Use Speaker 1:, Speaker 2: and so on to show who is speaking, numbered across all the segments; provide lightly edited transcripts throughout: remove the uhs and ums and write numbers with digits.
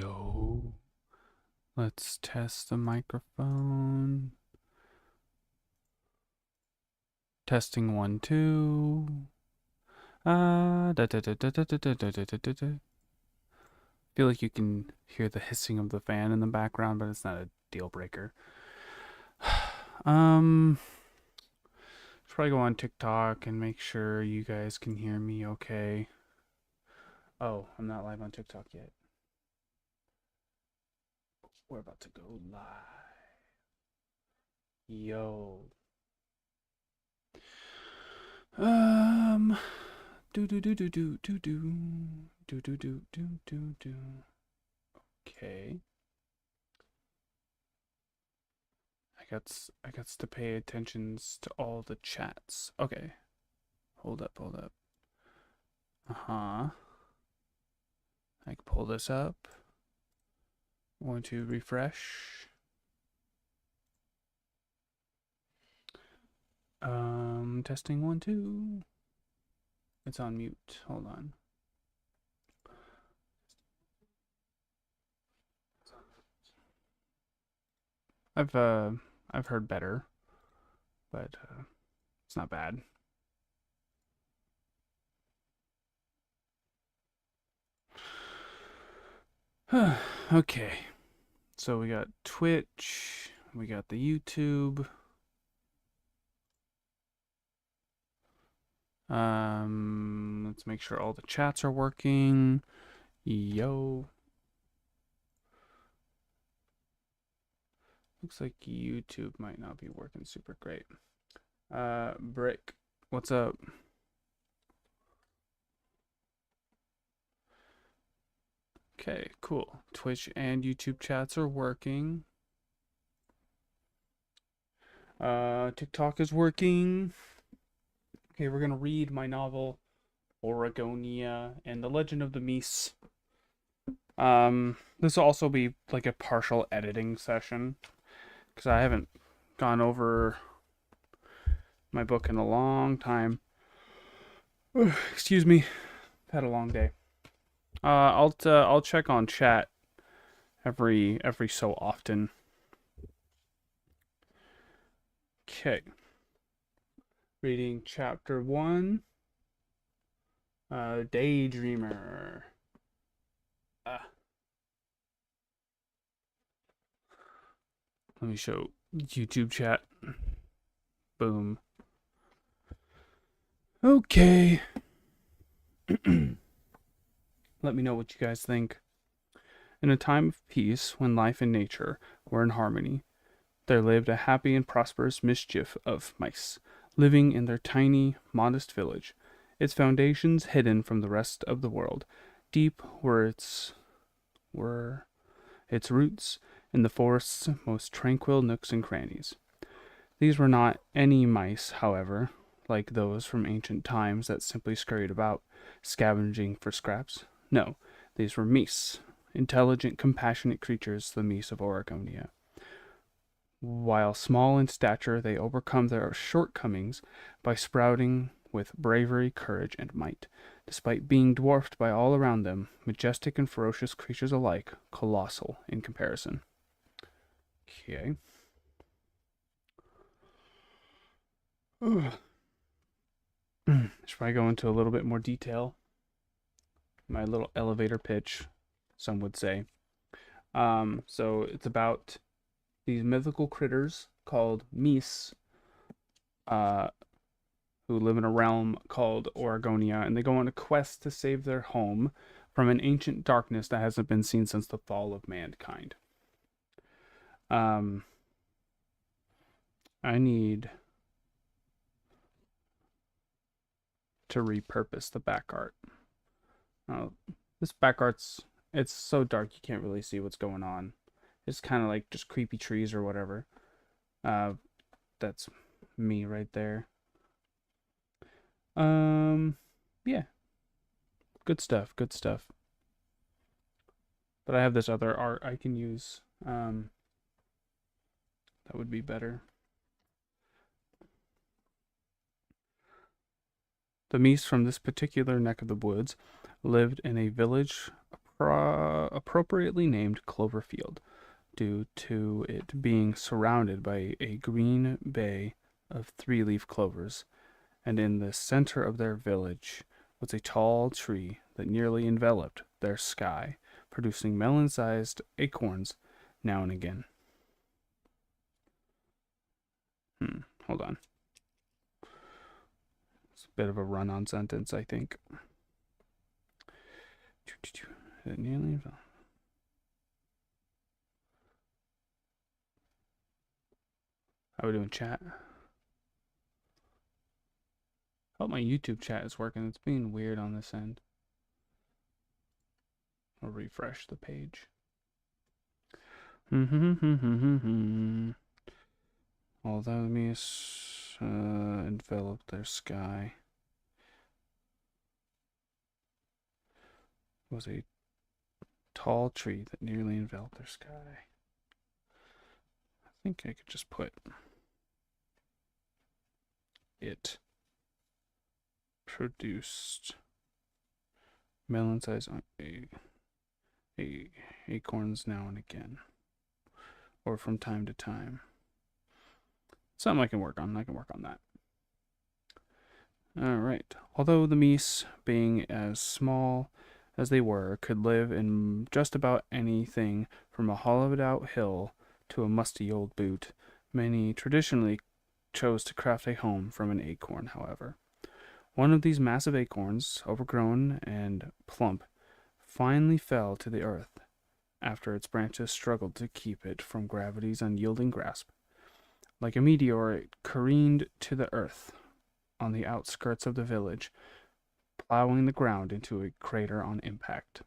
Speaker 1: go. Let's test the microphone. Testing 1, 2. Feel like you can hear the hissing of the fan in the background, but it's not a deal breaker. Should probably go on TikTok and make sure you guys can hear me okay. Oh, I'm not live on TikTok yet. We're about to go live. Yo. Okay. I got to pay attention to all the chats. Okay. Hold up. Uh-huh. I can pull this up. I'm going to refresh. Testing 1, 2. It's on mute. Hold on. I've heard better, but it's not bad. Okay. So we got Twitch, we got the YouTube. Let's make sure all the chats are working. Yo. Looks like YouTube might not be working super great. Brick, what's up? Okay, cool. Twitch and YouTube chats are working. TikTok is working. Okay, we're gonna read my novel, Oregonia and the Legend of the Meese. This will also be like a partial editing session, because I haven't gone over my book in a long time. Excuse me, I've had a long day. I'll check on chat every so often. Okay. Reading chapter 1. Daydreamer. Let me show YouTube chat. Boom. Okay. Let me know what you guys think. In a time of peace, when life and nature were in harmony, there lived a happy and prosperous mischief of mice, living in their tiny, modest village, its foundations hidden from the rest of the world. Deep were its roots in the forest's most tranquil nooks and crannies. These were not any mice, however, like those from ancient times that simply scurried about, scavenging for scraps. No, these were meese, intelligent, compassionate creatures, the meese of Oregonia. While small in stature, they overcome their shortcomings by sprouting with bravery, courage, and might. Despite being dwarfed by all around them, majestic and ferocious creatures alike, colossal in comparison. Okay. Should probably go into a little bit more detail. My little elevator pitch, some would say. So it's about these mythical critters called meese, who live in a realm called Oregonia, and they go on a quest to save their home from an ancient darkness that hasn't been seen since the fall of mankind. I need to repurpose the back art. This back art's, it's so dark you can't really see what's going on. It's kind of like just creepy trees or whatever. That's me right there. Yeah. Good stuff. But I have this other art I can use. That would be better. The meese from this particular neck of the woods lived in a village appropriately named Cloverfield, due to it being surrounded by a green bay of three-leaf clovers, and in the center of their village was a tall tree that nearly enveloped their sky, producing melon-sized acorns now and again. Hold on. It's a bit of a run-on sentence, I think. It nearly enveloped. How are we doing, chat? Hope my YouTube chat is working. It's being weird on this end. I'll refresh the page. Although the mist enveloped their sky, was a tall tree that nearly enveloped their sky. I think I could just put it produced melon-sized acorns now and again, or from time to time. Something I can work on. I can work on that. All right. Although the meese, being as small as they were, could live in just about anything from a hollowed-out hill to a musty old boot, many traditionally chose to craft a home from an acorn, however. One of these massive acorns, overgrown and plump, finally fell to the earth after its branches struggled to keep it from gravity's unyielding grasp. Like a meteor, it careened to the earth on the outskirts of the village, plowing the ground into a crater on impact.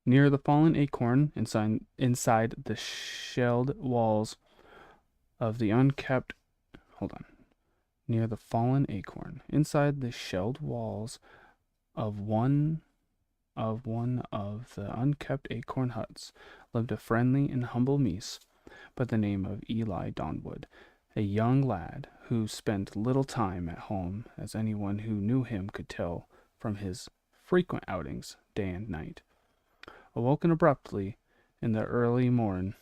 Speaker 1: Near the fallen acorn, inside the shelled walls of the unkept... Near the fallen acorn, inside the shelled walls of one of the unkept acorn huts, lived a friendly and humble meese by the name of Eli Donwood, a young lad who spent little time at home, as anyone who knew him could tell from his frequent outings day and night. Awoken abruptly in the early morn,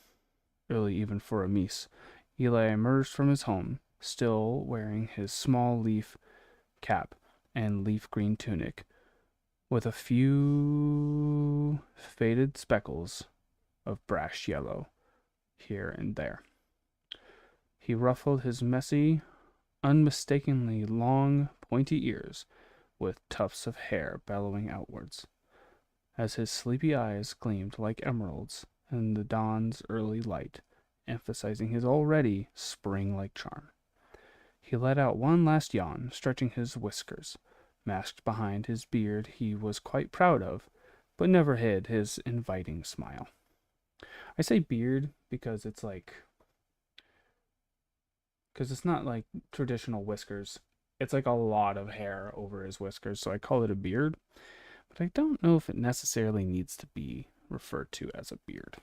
Speaker 1: early even for a meese, Eli emerged from his home, still wearing his small leaf cap and leaf green tunic, with a few faded speckles of brash yellow here and there. He ruffled his messy, unmistakably long, pointy ears with tufts of hair bellowing outwards, as his sleepy eyes gleamed like emeralds in the dawn's early light, emphasizing his already spring-like charm. He let out one last yawn, stretching his whiskers, masked behind his beard he was quite proud of, but never hid his inviting smile. I say beard because it's not like traditional whiskers. It's like a lot of hair over his whiskers, so I call it a beard. But I don't know if it necessarily needs to be referred to as a beard.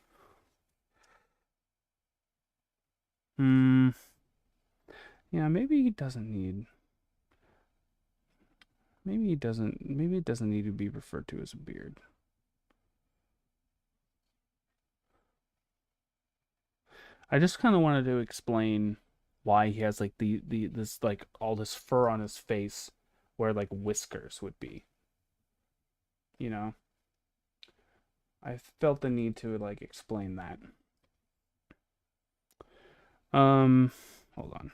Speaker 1: Yeah, maybe it doesn't need to be referred to as a beard. I just kind of wanted to explain why he has like this like all this fur on his face where like whiskers would be. You know? I felt the need to like explain that. Hold on.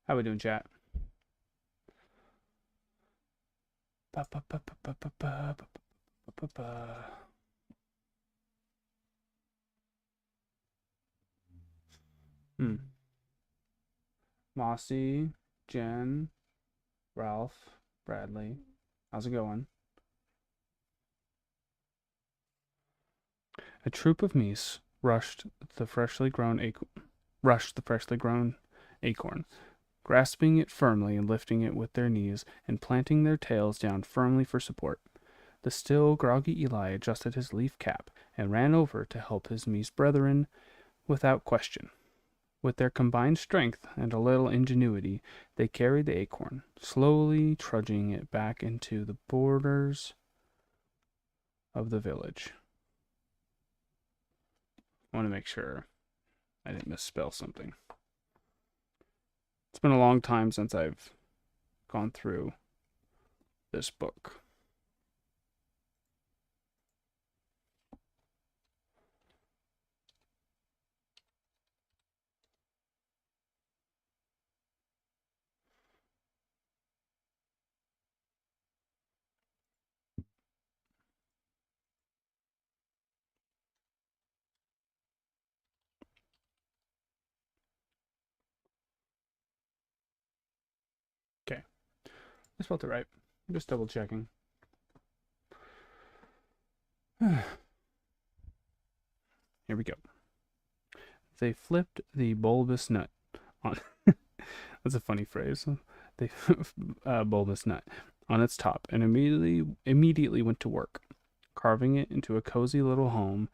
Speaker 1: How we doing, chat? Mossy, Jen, Ralph, Bradley. How's it going? A troop of meese rushed the freshly grown acorn, grasping it firmly and lifting it with their knees and planting their tails down firmly for support. The still groggy Eli adjusted his leaf cap and ran over to help his meese brethren without question. With their combined strength and a little ingenuity, they carried the acorn, slowly trudging it back into the borders of the village. I want to make sure I didn't misspell something. It's been a long time since I've gone through this book. Okay, I spelled it right. I'm just double checking. Here we go. They flipped the bulbous nut on. That's a funny phrase. They bulbous nut on its top and immediately went to work, carving it into a cozy little home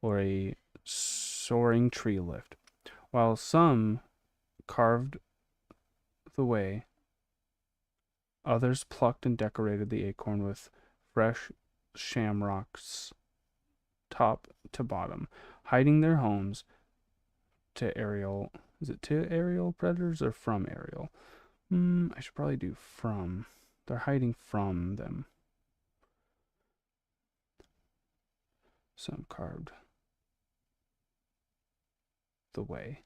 Speaker 1: or a soaring tree lift. While some carved the way, others plucked and decorated the acorn with fresh shamrocks top to bottom, hiding their homes to aerial. Is it to aerial predators or from aerial? I should probably do from. They're hiding from them. Some carved the way.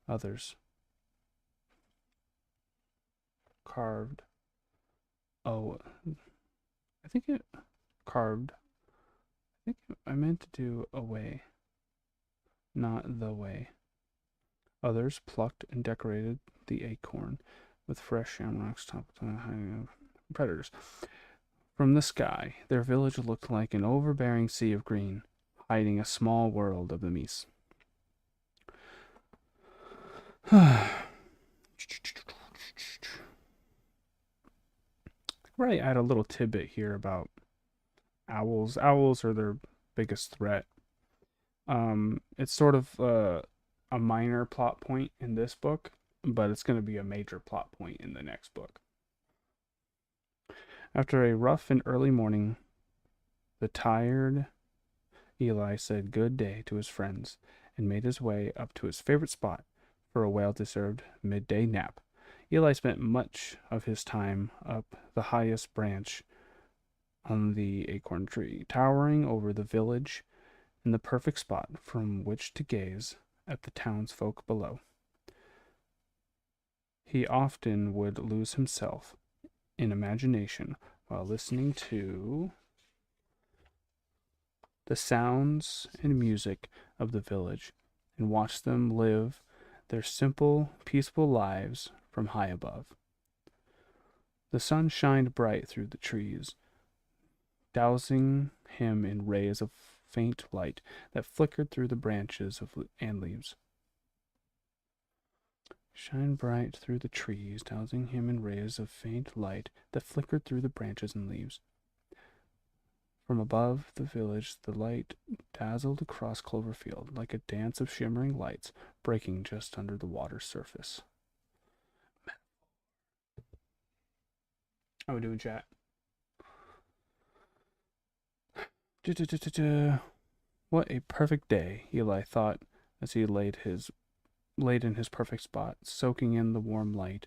Speaker 1: Others carved. Oh, I think it carved. I think I meant to do away, not the way. Others plucked and decorated the acorn with fresh shamrocks topped hiding predators. From the sky, their village looked like an overbearing sea of green, hiding a small world of the meese. Right, I had a little tidbit here about owls. Owls are their biggest threat. It's sort of a minor plot point in this book, but it's going to be a major plot point in the next book. After a rough and early morning, the tired Eli said good day to his friends and made his way up to his favorite spot for a well-deserved midday nap. Eli spent much of his time up the highest branch on the acorn tree, towering over the village in the perfect spot from which to gaze at the townsfolk below. He often would lose himself in imagination while listening to the sounds and music of the village and watch them live their simple, peaceful lives from high above. The sun shined bright through the trees, dousing him in rays of faint light that flickered through the branches and leaves. Shine bright through the trees, dousing him in rays of faint light that flickered through the branches and leaves. From above the village, the light dazzled across Cloverfield like a dance of shimmering lights breaking just under the water's surface. How are we doing, chat? What a perfect day, Eli thought as he laid in his perfect spot, soaking in the warm light,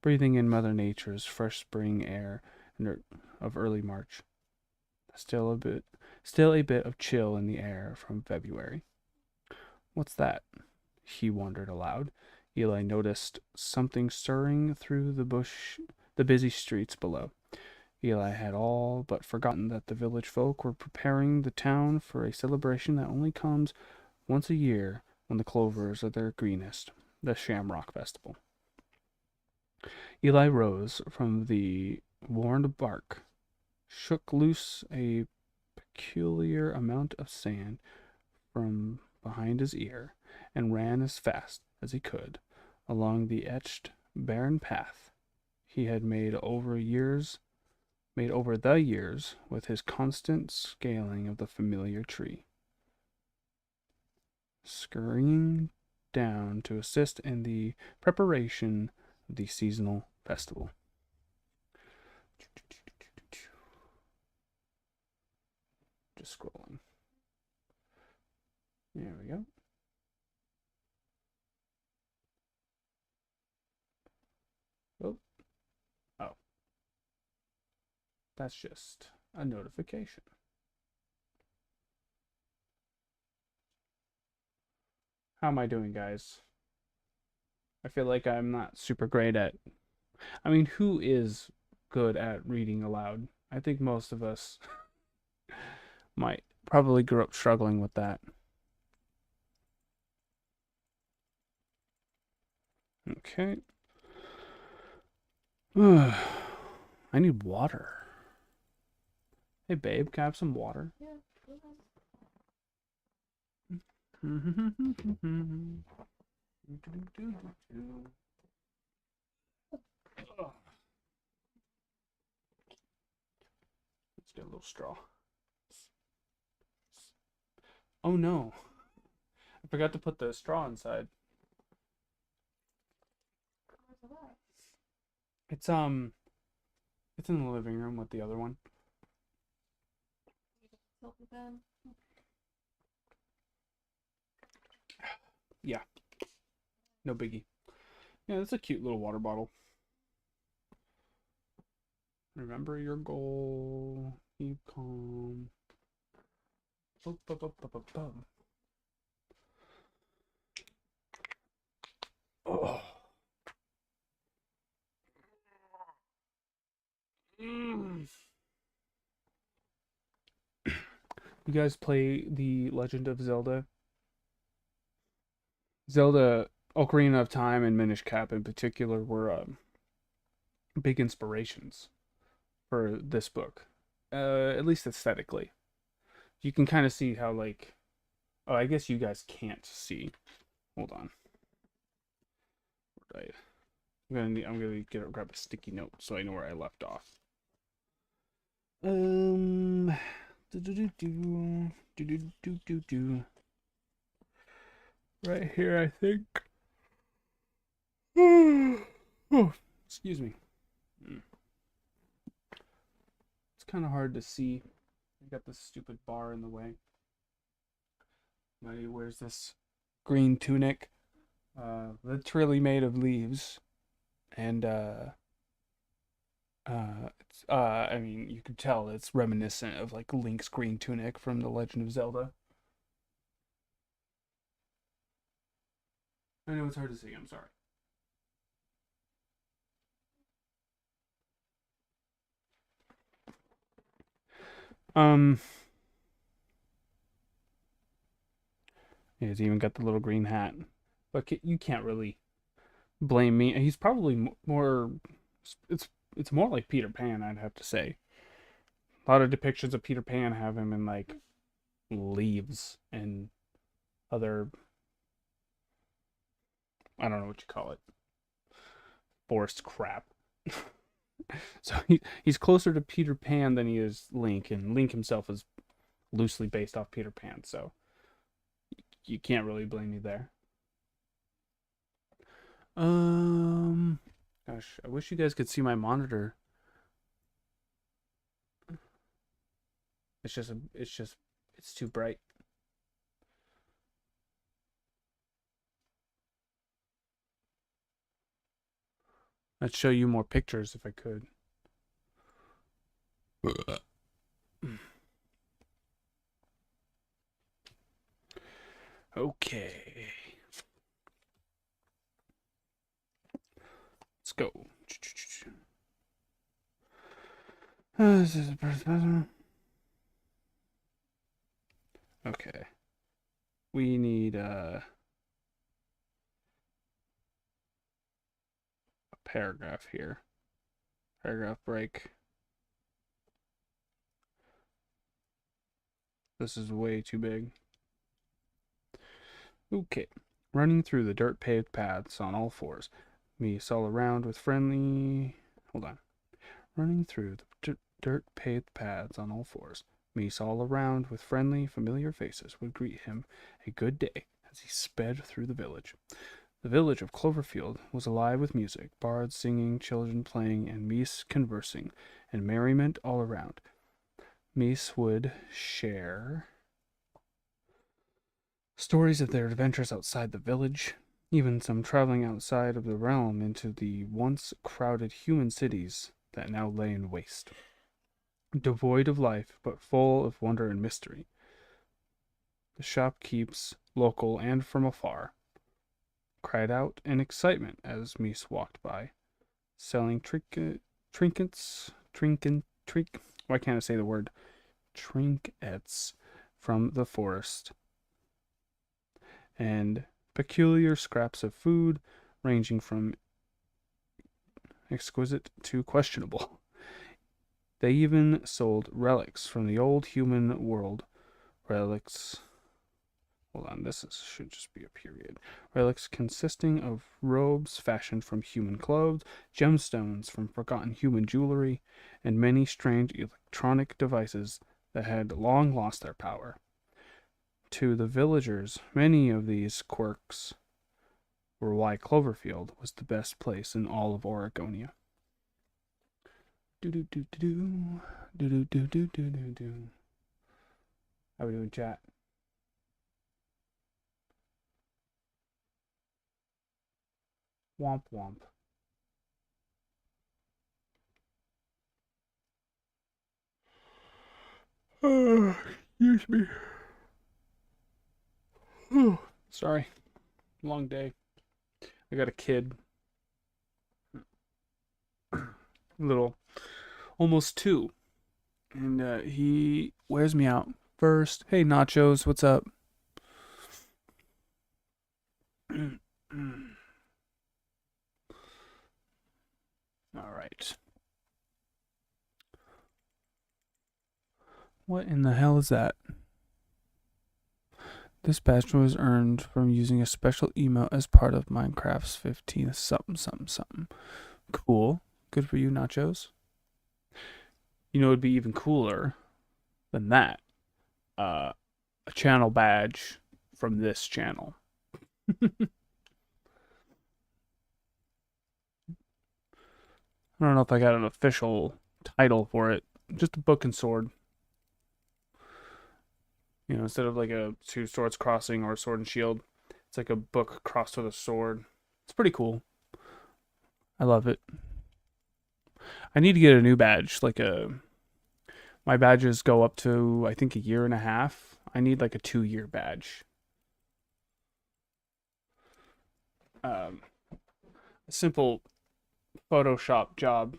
Speaker 1: breathing in Mother Nature's fresh spring air of early March. Still a bit of chill in the air from February. What's that? He wondered aloud. Eli noticed something stirring through the busy streets below. Eli had all but forgotten that the village folk were preparing the town for a celebration that only comes once a year when the clovers are their greenest, the Shamrock Festival. Eli rose from the worn bark, shook loose a peculiar amount of sand from behind his ear, and ran as fast as he could along the etched, barren path he had made over the years with his constant scaling of the familiar tree, scurrying down to assist in the preparation of the seasonal festival. Just scrolling. There we go. Oh. That's just a notification. How am I doing, guys? I feel like I'm not super great at... I mean, who is good at reading aloud? I think most of us might probably grew up struggling with that. Okay. I need water. Hey, babe, can I have some water?
Speaker 2: Yeah.
Speaker 1: Let's get a little straw. Oh no. I forgot to put the straw inside. It's in the living room with the other one. Yeah. No biggie. Yeah, that's a cute little water bottle. Remember your goal. Keep calm. Oh. You guys play The Legend of Zelda? Zelda, Ocarina of Time, and Minish Cap in particular were big inspirations for this book, at least aesthetically. You can kind of see how, like, oh, I guess you guys can't see. Hold on. Right. I'm gonna grab a sticky note so I know where I left off. Right here, I think. Oh, excuse me. It's kind of hard to see. I got this stupid bar in the way. He wears this green tunic, literally made of leaves, and I mean, you could tell it's reminiscent of like Link's green tunic from The Legend of Zelda. I know it's hard to see. I'm sorry. He's even got the little green hat, but you can't really blame me. He's probably more. It's more like Peter Pan, I'd have to say. A lot of depictions of Peter Pan have him in like leaves and other, I don't know what you call it, forest crap. So he's closer to Peter Pan than he is Link, and Link himself is loosely based off Peter Pan, so you can't really blame me there. Gosh, I wish you guys could see my monitor. It's too bright. I'd show you more pictures if I could. Okay. Let's go. This is okay. We need a paragraph here. Paragraph break. This is way too big. Okay. Running through the dirt paved paths on all fours. Meese all around with friendly. Hold on. Running through the dirt paved paths on all fours. Meese all around with friendly, familiar faces would greet him a good day as he sped through the village. The village of Cloverfield was alive with music, bards singing, children playing, and Meese conversing, and merriment all around. Meese would share stories of their adventures outside the village, even some traveling outside of the realm into the once crowded human cities that now lay in waste, devoid of life but full of wonder and mystery. The shopkeepers, local and from afar, cried out in excitement as Meese walked by, selling why can't I say the word? Trinkets from the forest, and peculiar scraps of food ranging from exquisite to questionable. They even sold relics from the old human world. Relics. Hold on, should just be a period. Relics consisting of robes fashioned from human clothes, gemstones from forgotten human jewelry, and many strange electronic devices that had long lost their power. To the villagers, many of these quirks were why Cloverfield was the best place in all of Oregonia. Do-do-do-do-do. Do-do-do-do-do-do-do. How we doing, chat? Womp womp. Excuse me. Sorry. Long day. I got a kid. Little. Almost 2. And he wears me out. First, hey Nachos, what's up? Alright. What in the hell is that? This badge was earned from using a special emote as part of Minecraft's 15th something. Cool. Good for you, Nachos. You know, it'd be even cooler than that. A channel badge from this channel. I don't know if I got an official title for it. Just a book and sword. You know, instead of like a 2 swords crossing or a sword and shield, it's like a book crossed with a sword. It's pretty cool. I love it. I need to get a new badge. My badges go up to, I think, 1.5 years. I need like a 2-year badge. A simple Photoshop job.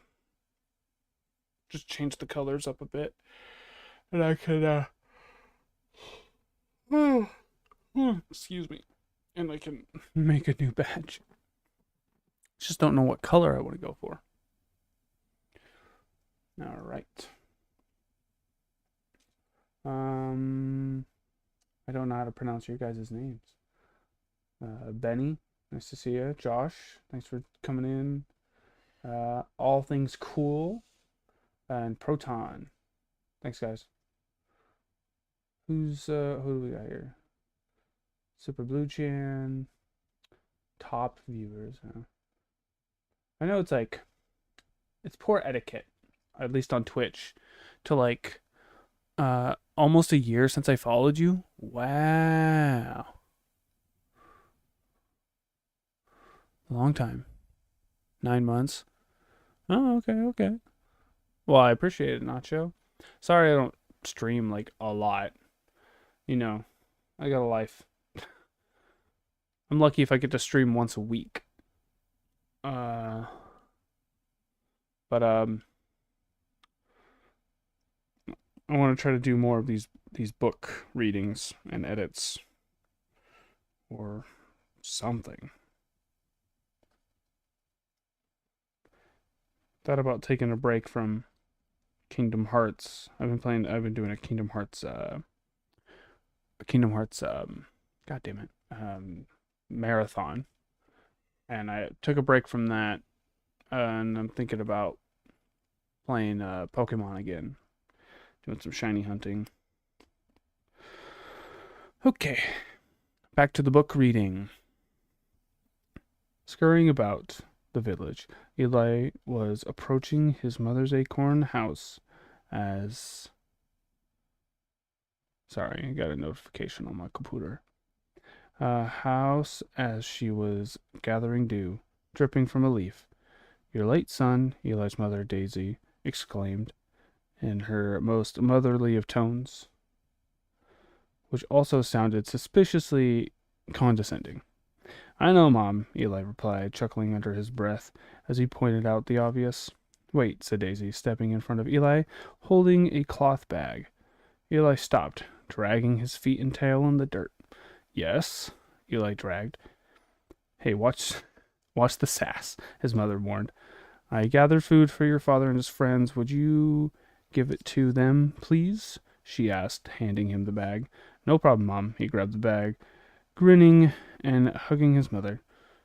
Speaker 1: Just change the colors up a bit, and I could excuse me, and I can make a new badge. Just don't know what color I want to go for. All right. I don't know how to pronounce your guys' names. Benny, nice to see you. Josh, thanks for coming in. All Things Cool, and Proton. Thanks, guys. Who do we got here? Super Blue Chan. Top viewers, huh? I know it's poor etiquette, at least on Twitch, to almost 1 year since I followed you. Wow. Long time. 9 months. Oh, okay. Well, I appreciate it, Nacho. Sorry I don't stream a lot. You know, I got a life. I'm lucky if I get to stream once a week. But I want to try to do more of these book readings and edits or something. Thought about taking a break from Kingdom Hearts. I've been doing a Kingdom Hearts God damn it. marathon, and I took a break from that, and I'm thinking about playing Pokemon again, doing some shiny hunting. Okay, back to the book reading. Scurrying about the village, Eli was approaching his mother's acorn house as. Sorry, I got a notification on my computer. House as she was gathering dew, dripping from a leaf. "You're late, son," Eli's mother, Daisy, exclaimed in her most motherly of tones, which also sounded suspiciously condescending. "I know, Mom," Eli replied, chuckling under his breath as he pointed out the obvious. "Wait," said Daisy, stepping in front of Eli, holding a cloth bag. Eli stopped, dragging his feet and tail in the dirt. "Yes?" Eli dragged. "Hey, watch the sass," his mother warned. "I gathered food for your father and his friends. Would you give it to them, please?" she asked, handing him the bag. "No problem, Mom." He grabbed the bag, grinning and hugging his mother.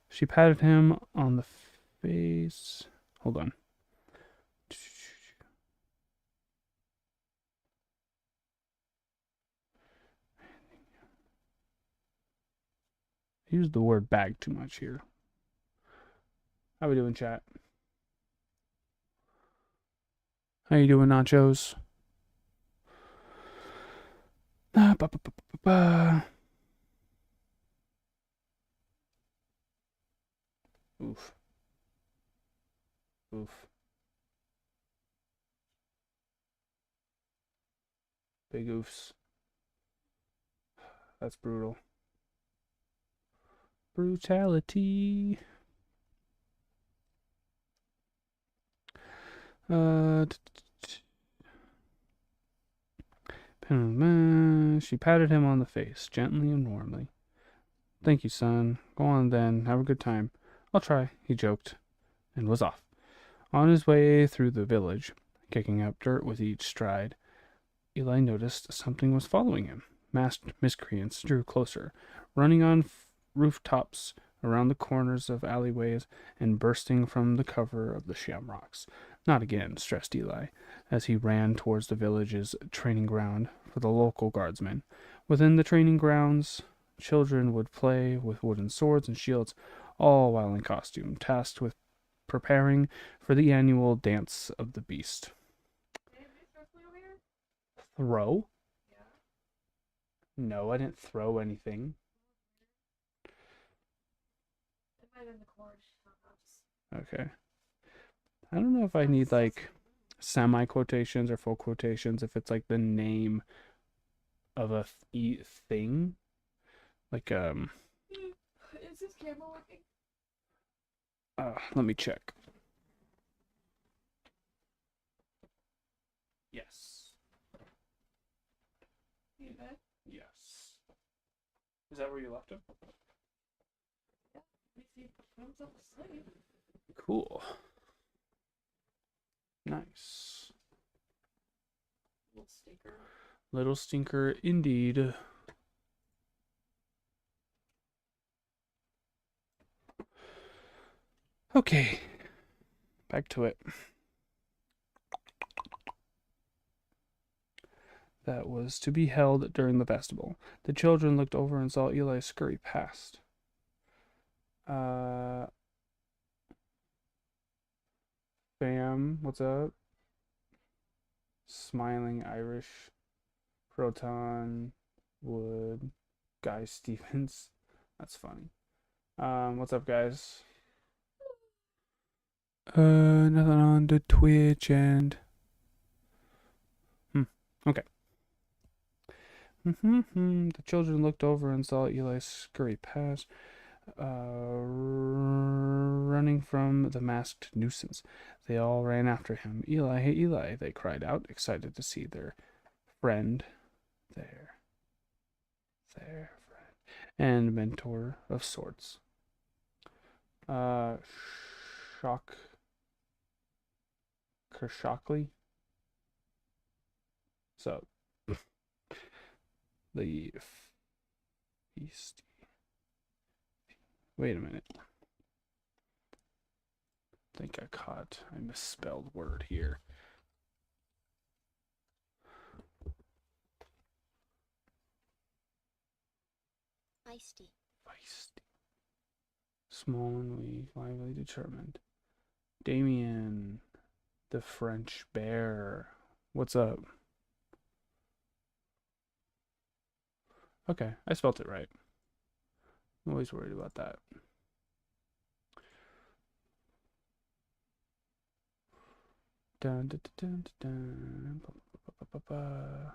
Speaker 1: She patted him on the face. Hold on. I used the word bag too much here. How we doing, chat? How you doing, nachos? Oof. Oof. Big oofs. That's brutal. Brutality. She patted him on the face, gently and warmly. "Thank you, son. Go on then. Have a good time." "I'll try," he joked, and was off. On his way through the village, kicking up dirt with each stride, Eli noticed something was following him. Masked miscreants drew closer, running on rooftops, around the corners of alleyways, and bursting from the cover of the shamrocks. Not again, stressed Eli, as he ran towards the village's training ground for the local guardsmen. Within the training grounds, children would play with wooden swords and shields, all while in costume, tasked with preparing for the annual Dance of the Beast. Throw? No, I didn't throw anything. Okay. I don't know if I need like semi quotations or full quotations if it's like the name of a thing. Like
Speaker 2: Is this camera working?
Speaker 1: Let me check. Yes.
Speaker 2: You bet.
Speaker 1: Yes. Is that where you left him?
Speaker 2: Yeah. Let me see if the phone's up asleep.
Speaker 1: Cool. Nice.
Speaker 2: Little stinker.
Speaker 1: Little stinker indeed. Okay. Back to it. That was to be held during the festival. The children looked over and saw Eli scurry past. Fam, what's up? Smiling Irish. Proton. Wood. Guy Stevens. That's funny. What's up, guys? Nothing on the Twitch and. Okay. The children looked over and saw Eli scurry past, running from the masked nuisance. They all ran after him. "Eli, hey, Eli," they cried out, excited to see their friend, their friend, and mentor of sorts. Kershockley. So, the feisty. Wait a minute. I think I caught a misspelled word here.
Speaker 3: Feisty.
Speaker 1: Feisty. Small and weak, lively, determined. Damien, the French bear. What's up? Okay, I spelt it right. I'm always worried about that. Dun, dun, dun, dun, dun.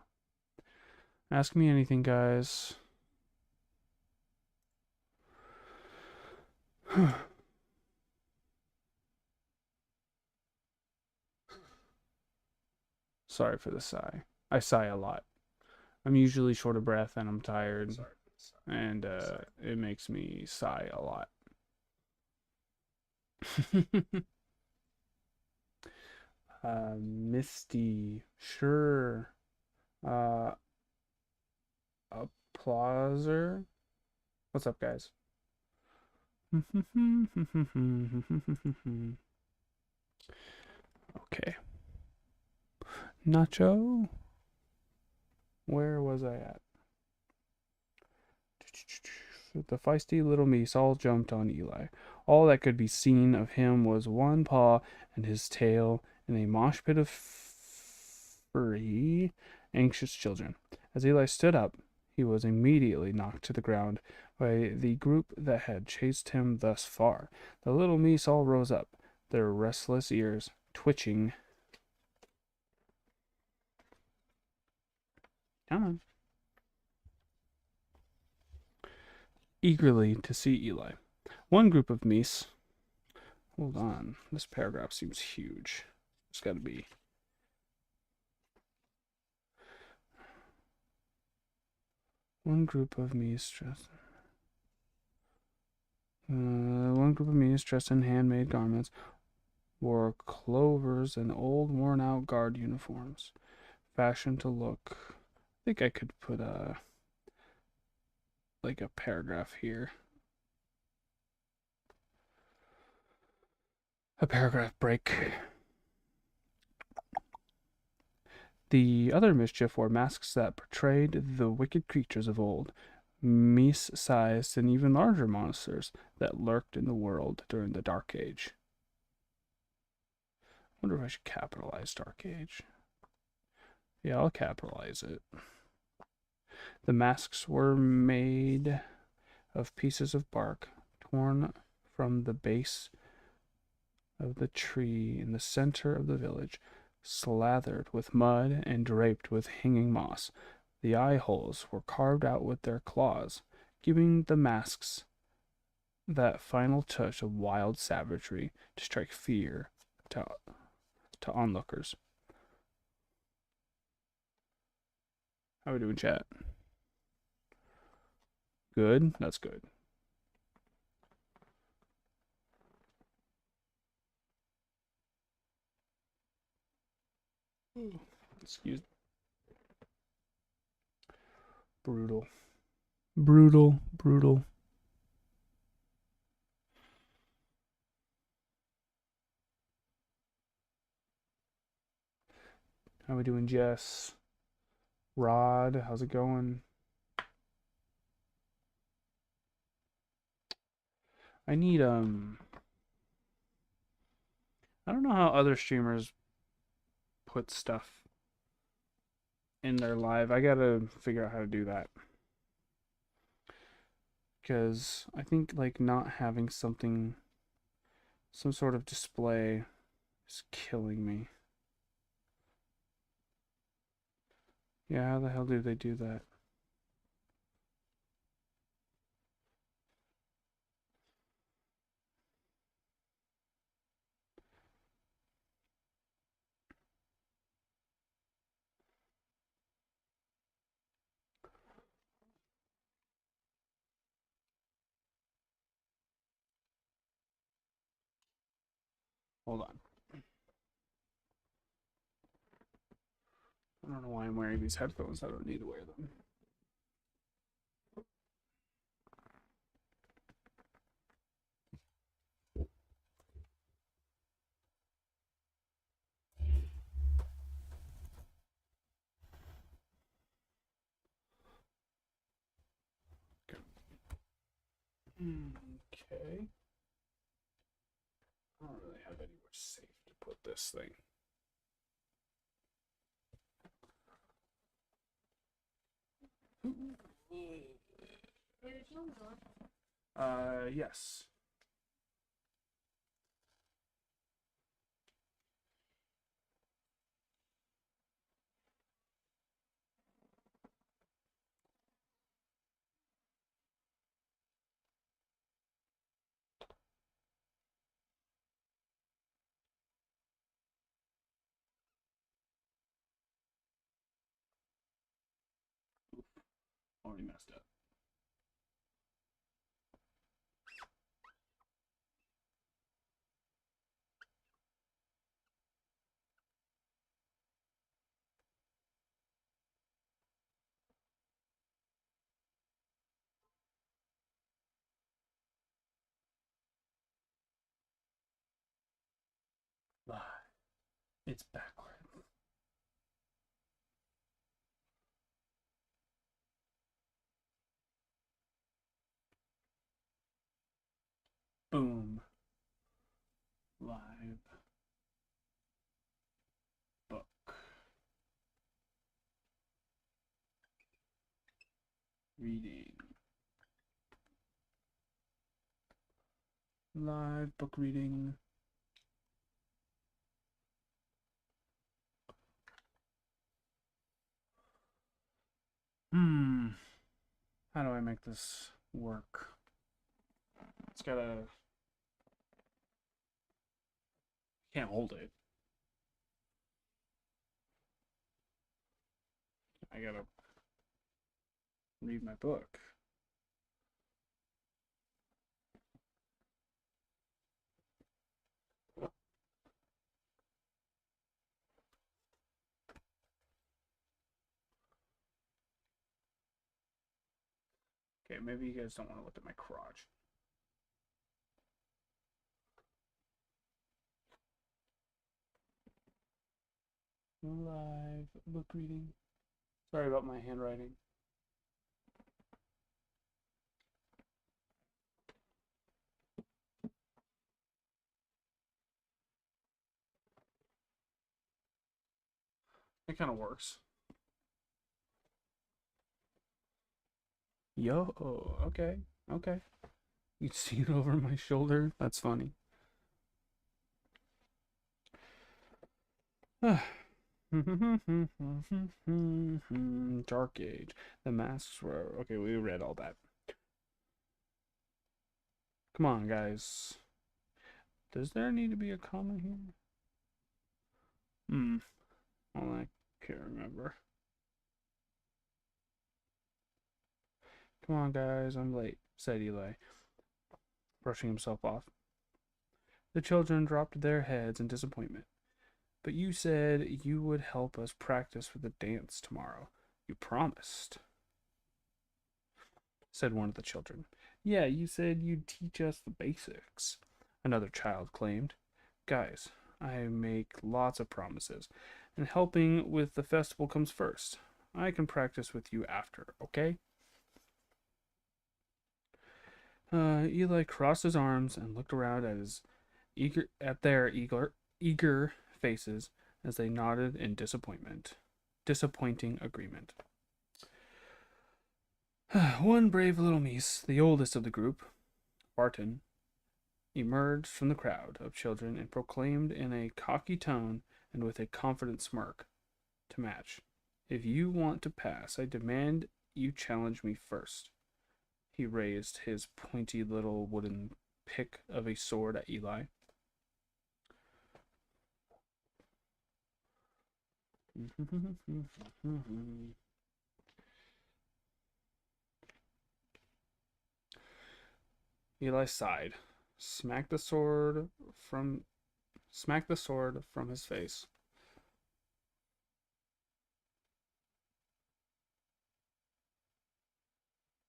Speaker 1: Ask me anything, guys. Sorry for the sigh. I sigh a lot. I'm usually short of breath and I'm tired. And it makes me sigh a lot. Misty. Sure. Applauser. What's up, guys? Okay. Nacho. Where was I at? The feisty little meese all jumped on Eli. All that could be seen of him was one paw and his tail in a mosh pit of furry, anxious children. As Eli stood up, he was immediately knocked to the ground by the group that had chased him thus far. The little meese all rose up, their restless ears twitching. Come on. Eagerly to see Eli. One group of meese. Hold on. This paragraph seems huge. It's got to be. One group of meese dressed. One group of meese dressed in handmade garments wore clovers and old worn-out guard uniforms, fashioned to look. I think I could put a paragraph here. A paragraph break. The other mischief wore masks that portrayed the wicked creatures of old, meese-sized and even larger monsters that lurked in the world during the Dark Age. I wonder if I should capitalize Dark Age. Yeah, I'll capitalize it. The masks were made of pieces of bark torn from the base of the tree in the center of the village, slathered with mud and draped with hanging moss. The eye holes were carved out with their claws, giving the masks that final touch of wild savagery to strike fear to onlookers. How are we doing, chat? Good? That's good. Excuse me. Brutal. Brutal. Brutal. How we doing, Jess? Rod, how's it going? I need, I don't know how other streamers put stuff in their live. I gotta figure out how to do that. Because I think, like, not having something, some sort of display is killing me. Yeah, how the hell do they do that? Hold on. I don't know why I'm wearing these headphones. I don't need to wear them. Okay. I don't really have anywhere safe to put this thing. Yes. Already messed up. Lie. It's backward. Boom. Live book. Reading. Live book reading. How do I make this work? It's gotta... Can't hold it. I gotta read my book. Okay, maybe you guys don't want to look at my crotch. Live book reading. Sorry about my handwriting. It kind of works. Yo, okay, okay. You see it over my shoulder? That's funny. Dark Age. The masks were... Okay, we read all that. Come on, guys. Does there need to be a comma here? Well, I can't remember. Come on, guys, I'm late, said Eli, brushing himself off. The children dropped their heads in disappointment. But you said you would help us practice for the dance tomorrow. You promised, said one of the children. Yeah, you said you'd teach us the basics, another child claimed. Guys, I make lots of promises, and helping with the festival comes first. I can practice with you after, okay? Eli crossed his arms and looked around at their eager faces as they nodded in disappointing agreement. One brave little Mies, the oldest of the group, Barton, emerged from the crowd of children and proclaimed in a cocky tone and with a confident smirk to match, "If you want to pass, I demand you challenge me first." He raised his pointy little wooden pick of a sword at Eli. Eli sighed, smacked the sword from his face.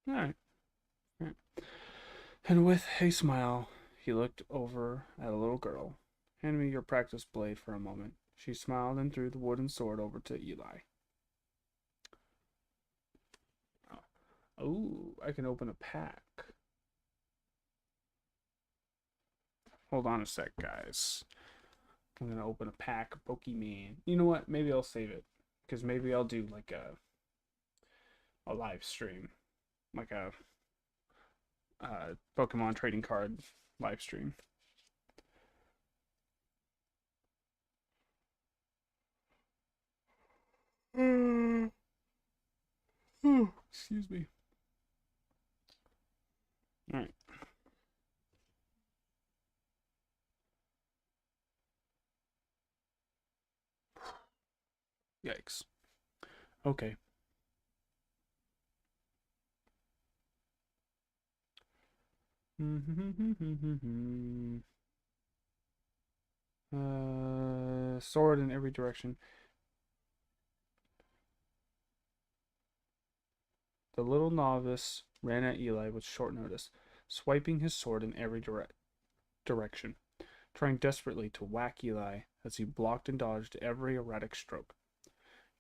Speaker 1: All right. And with a smile, he looked over at a little girl. Hand me your practice blade for a moment. She smiled and threw the wooden sword over to Eli. Oh, I can open a pack. Hold on a sec, guys. I'm gonna open a pack of Pokemon. You know what? Maybe I'll save it. Because maybe I'll do like a live stream. Like a Pokemon trading card live stream. Excuse me. Alright. Yikes. Okay. Sword in every direction. The little novice ran at Eli with short notice, swiping his sword in every direction, trying desperately to whack Eli as he blocked and dodged every erratic stroke.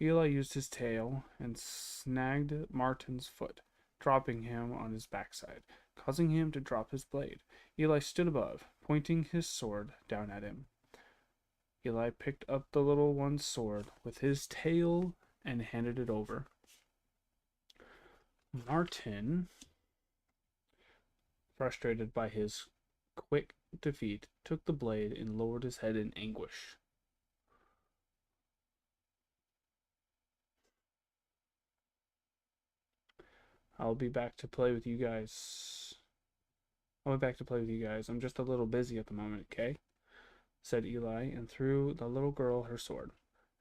Speaker 1: Eli used his tail and snagged Martin's foot, dropping him on his backside, causing him to drop his blade. Eli stood above, pointing his sword down at him. Eli picked up the little one's sword with his tail and handed it over. Martin, frustrated by his quick defeat, took the blade and lowered his head in anguish. I'll be back to play with you guys. I'm just a little busy at the moment, okay? Said Eli, and threw the little girl her sword.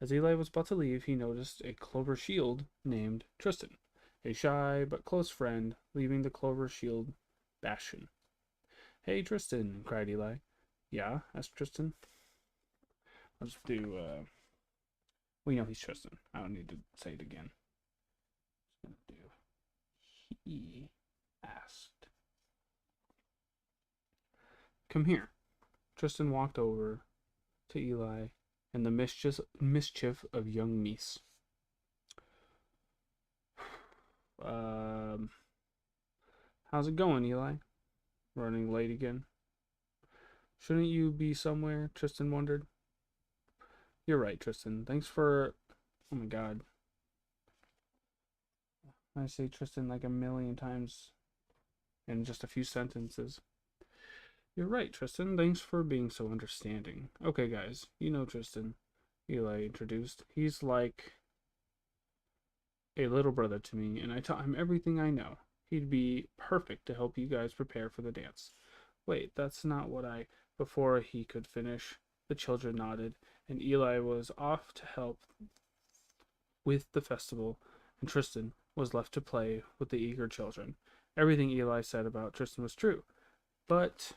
Speaker 1: As Eli was about to leave, he noticed a Clover Shield named Tristan, a shy but close friend, leaving the Clover Shield bastion. Hey, Tristan, cried Eli. Yeah? Asked Tristan. I'll just do, we know he's Tristan. I don't need to say it again. Just gonna do, he asked. Come here. Tristan walked over to Eli and the mischief of young Mies. How's it going, Eli? Running late again? Shouldn't you be somewhere? Tristan wondered. You're right, Tristan. Thanks for... Oh my god. I say Tristan like a million times in just a few sentences. You're right, Tristan. Thanks for being so understanding. Okay, guys. You know Tristan, Eli introduced. He's like a little brother to me, and I taught him everything I know. He'd be perfect to help you guys prepare for the dance. Wait, that's not what I... Before he could finish, the children nodded, and Eli was off to help with the festival, and Tristan was left to play with the eager children. Everything Eli said about Tristan was true, but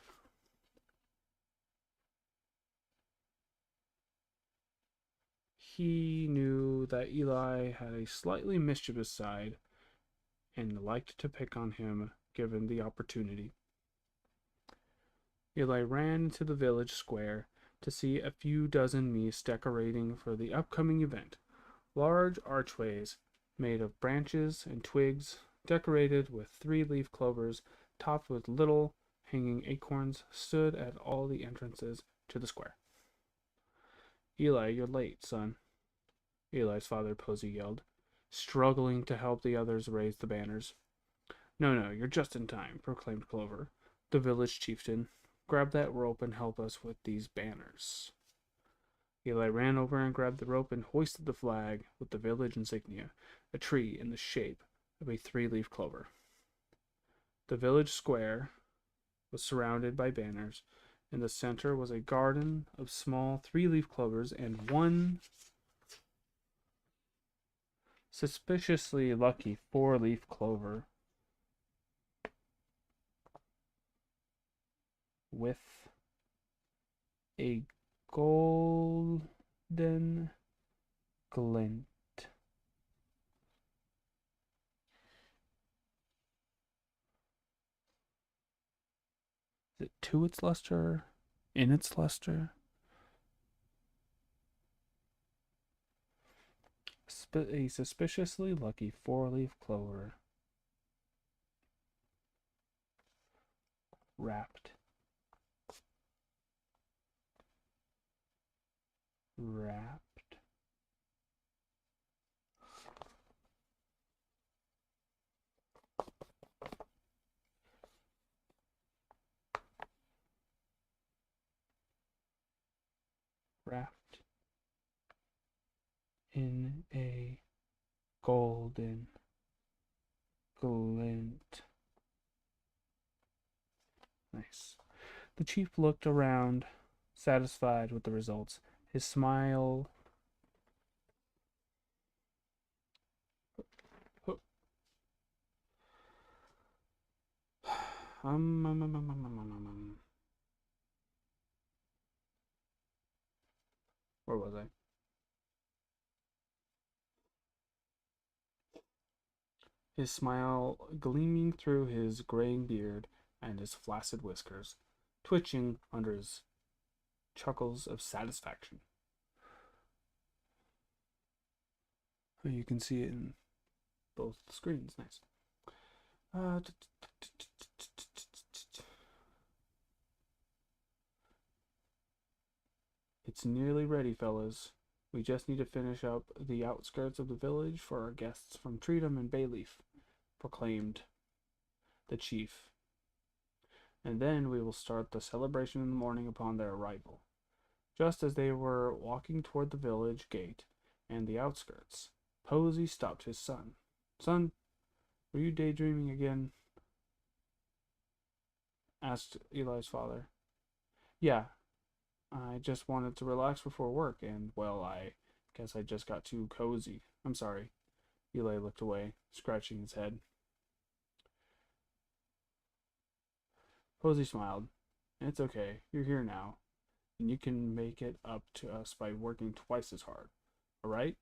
Speaker 1: he knew that Eli had a slightly mischievous side and liked to pick on him given the opportunity. Eli ran into the village square to see a few dozen Mies decorating for the upcoming event. Large archways made of branches and twigs, decorated with three-leaf clovers, topped with little hanging acorns, stood at all the entrances to the square. Eli, you're late, son, Eli's father Posey yelled, struggling to help the others raise the banners. No, you're just in time, proclaimed Clover, the village chieftain. Grab that rope and help us with these banners. Eli ran over and grabbed the rope and hoisted the flag with the village insignia, a tree in the shape of a three-leaf clover. The village square was surrounded by banners. In the center was a garden of small three-leaf clovers and one suspiciously lucky four-leaf clover with a golden glint. Is it to its luster? In its luster? A suspiciously lucky four-leaf clover wrapped wrapped wrapped in a golden glint. Nice. The chief looked around, satisfied with the results. His smile where was I? His smile gleaming through his graying beard and his flaccid whiskers, twitching under his chuckles of satisfaction. You can see it in both screens. Nice. It's nearly ready, fellas. We just need to finish up the outskirts of the village for our guests from Treedom and Bayleaf, proclaimed the chief. And then we will start the celebration in the morning upon their arrival. Just as they were walking toward the village gate and the outskirts, Posey stopped his son. Son, were you daydreaming again? Asked Eli's father. Yeah, I just wanted to relax before work, and, well, I guess I just got too cozy. I'm sorry. Eli looked away, scratching his head. Posey smiled. It's okay. You're here now, and you can make it up to us by working twice as hard. All right?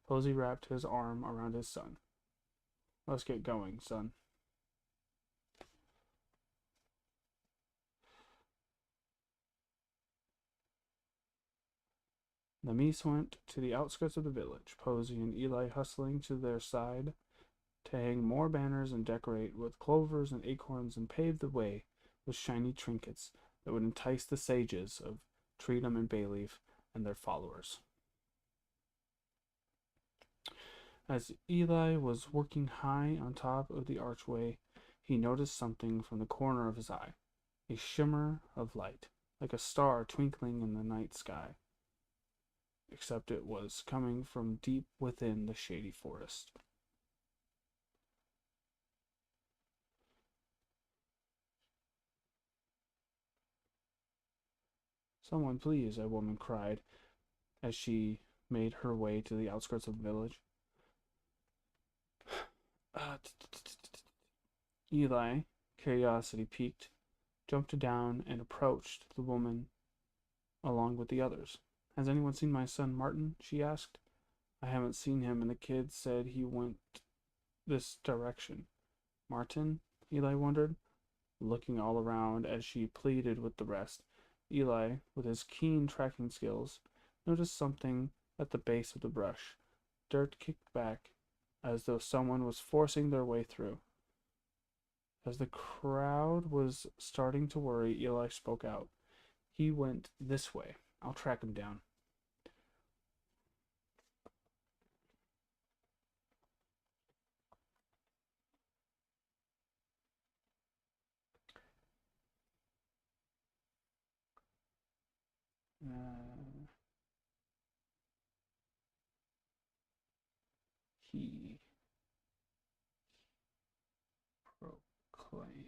Speaker 1: Posey wrapped his arm around his son. Let's get going, son. The Mies went to the outskirts of the village, Posey and Eli hustling to their side to hang more banners and decorate with clovers and acorns and pave the way with shiny trinkets that would entice the sages of Treedom and Bayleaf and their followers. As Eli was working high on top of the archway, he noticed something from the corner of his eye, a shimmer of light, like a star twinkling in the night sky, except it was coming from deep within the shady forest. Someone, please, a woman cried as she made her way to the outskirts of the village. Eli, curiosity piqued, jumped down and approached the woman along with the others. Has anyone seen my son Martin? She asked. I haven't seen him, and the kid said he went this direction. Martin? Eli wondered, looking all around as she pleaded with the rest. Eli, with his keen tracking skills, noticed something at the base of the brush. Dirt kicked back, as though someone was forcing their way through. As the crowd was starting to worry, Eli spoke out. He went this way. I'll track him down. He proclaimed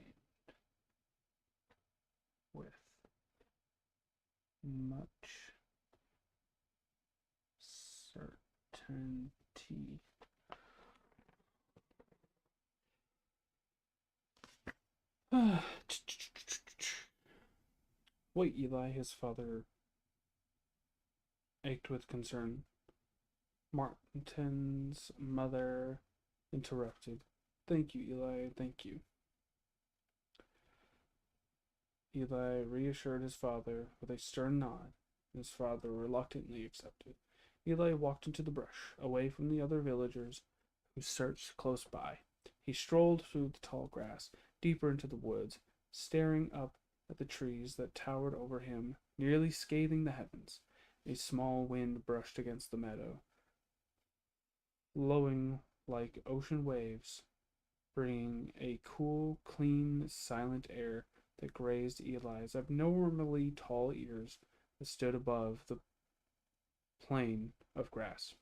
Speaker 1: with much certainty. Wait, Eli, his father ached with concern. Martin's mother interrupted. Thank you, Eli, thank you. Eli reassured his father with a stern nod. His father reluctantly accepted. Eli walked into the brush, away from the other villagers who searched close by. He strolled through the tall grass, deeper into the woods, staring up at the trees that towered over him, nearly scathing the heavens. A small wind brushed against the meadow, blowing like ocean waves, bringing a cool, clean, silent air that grazed Eli's abnormally tall ears that stood above the plain of grass.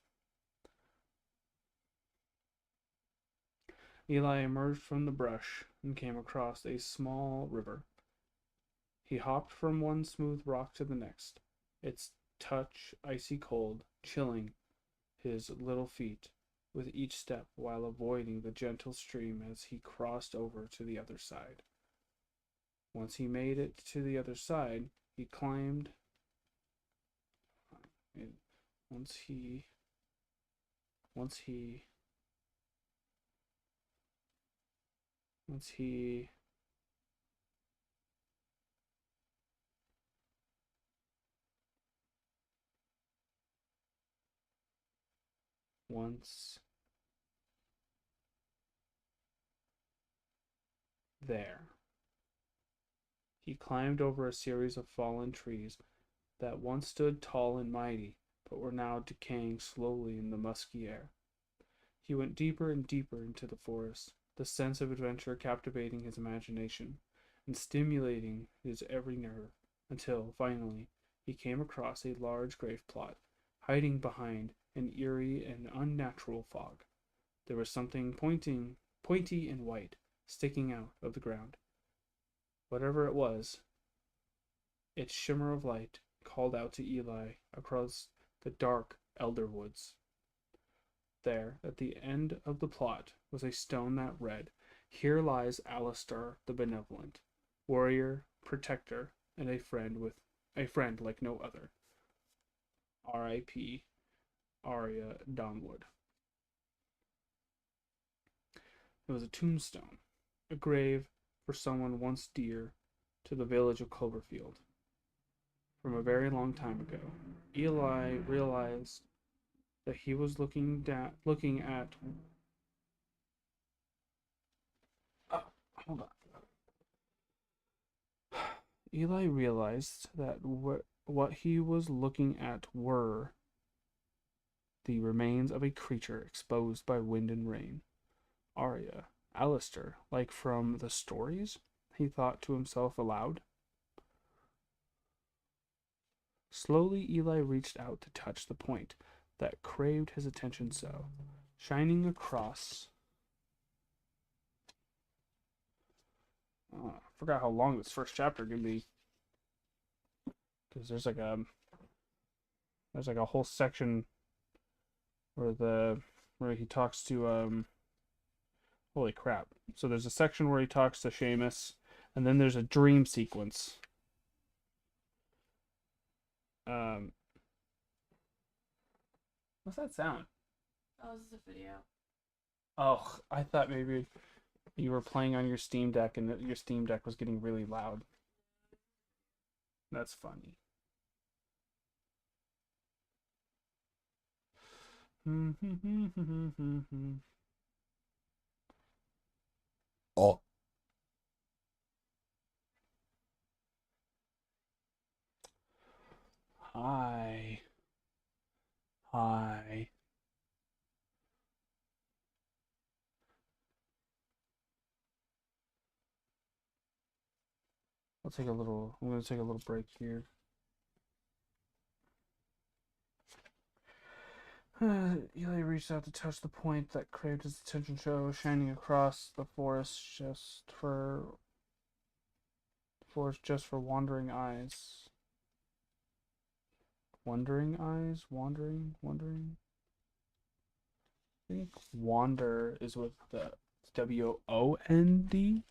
Speaker 1: Eli emerged from the brush and came across a small river. He hopped from one smooth rock to the next, its touch icy cold, chilling his little feet with each step while avoiding the gentle stream as he crossed over to the other side. Once he made it to the other side, he climbed. Once he there. He climbed over a series of fallen trees that once stood tall and mighty, but were now decaying slowly in the musky air. He went deeper and deeper into the forest, the sense of adventure captivating his imagination and stimulating his every nerve, until, finally, he came across a large grave plot, hiding behind an eerie and unnatural fog. There was something pointy and white, sticking out of the ground. Whatever it was, its shimmer of light called out to Eli across the dark elder woods. There, at the end of the plot, was a stone that read, "Here lies Alistair the Benevolent, warrior, protector, and a friend like no other. R.I.P. Arya Donwood." It was a tombstone, a grave for someone once dear to the village of Cloverfield. From a very long time ago, Eli realized that he was looking at. Hold on. Eli realized that what he was looking at were the remains of a creature exposed by wind and rain. Arya, Alistair, like from the stories, he thought to himself aloud. Slowly, Eli reached out to touch the point that craved his attention so, shining across. I forgot how long this first chapter can be, because there's like a whole section where he talks to holy crap. So there's a section where he talks to Seamus, and then there's a dream sequence. What's that sound?
Speaker 2: That was the video.
Speaker 1: Oh, I thought maybe you were playing on your Steam Deck and your Steam Deck was getting really loud. That's funny.
Speaker 4: Oh.
Speaker 1: Hi. Hi. I'm going to take a little break here. Eli reached out to touch the point that craved his attention, shining across the forest just for wandering eyes. Wandering eyes? Wandering? I think wander is with the WOND.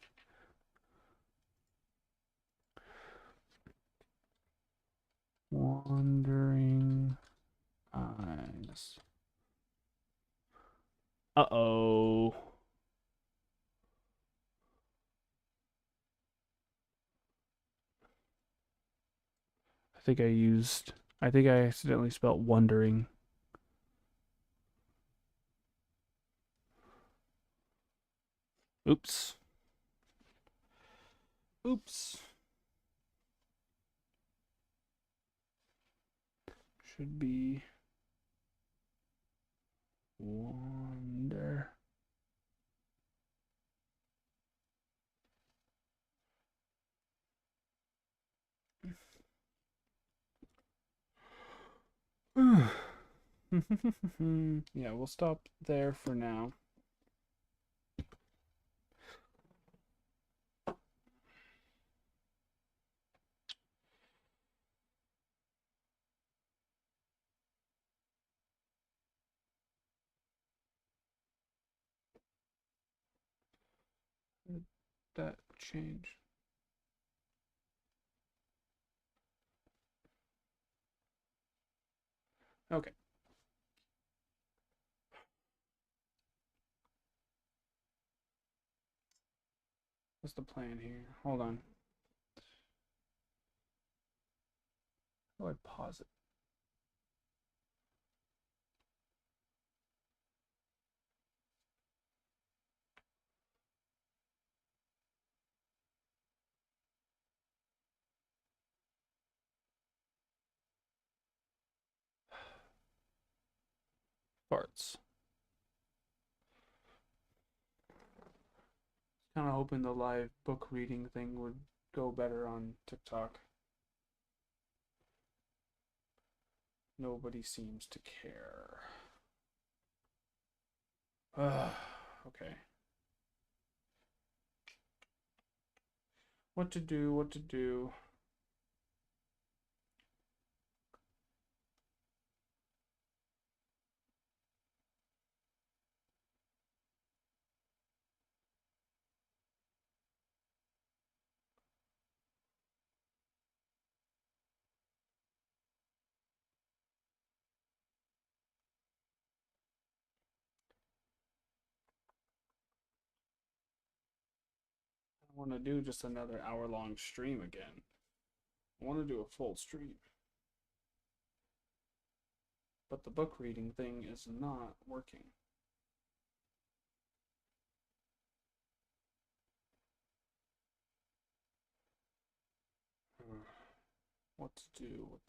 Speaker 1: Wandering eyes. Uh-oh. I think I accidentally spelled wondering. Oops. should be wander. Yeah, we'll stop there for now. That change. Okay. What's the plan here? Hold on. How do I pause it? Farts. Kind of hoping the live book reading thing would go better on TikTok. Nobody seems to care. Okay. What to do, what to do. I want to do just another hour-long stream again. I want to do a full stream. But the book reading thing is not working. What to do, what